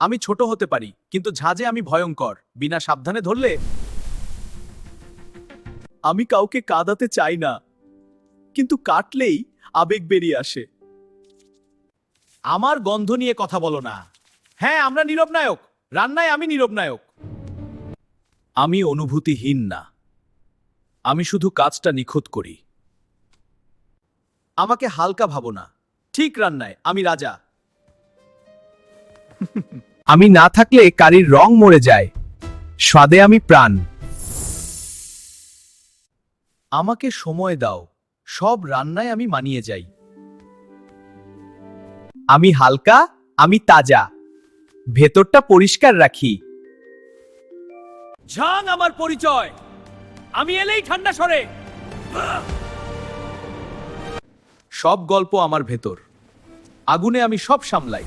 আমি ছোট হতে পারি, কিন্তু ঝাঁজে আমি ভয়ঙ্কর। বিনা সাবধানে ধরলে। আমি কাউকে কাঁদাতে চাই না, কিন্তু কাটলেই আবেগ বেরিয়ে আসে। আমার গন্ধ নিয়ে কথা বলো না। হ্যাঁ, আমরা নীরব নায়ক। রান্নায় আমি নীরব নায়ক। আমি অনুভূতিহীন না, আমি শুধু কাজটা নিখুঁত করি। আমাকে হালকা ভাবো না। ঠিক রান্নায় আমি রাজা। আমি না থাকলে কারির রং মরে যায়, স্বাদে আমি প্রাণ। আমাকে সময় দাও, সব রান্নায় আমি মানিয়ে যাই। আমি হালকা, আমি তাজা, ভেতরটা পরিষ্কার রাখি। ঝাং আমার পরিচয়। আমি এলেই ঠান্ডা সরে। সব গল্প আমার ভেতর। আগুনে আমি সব সামলাই।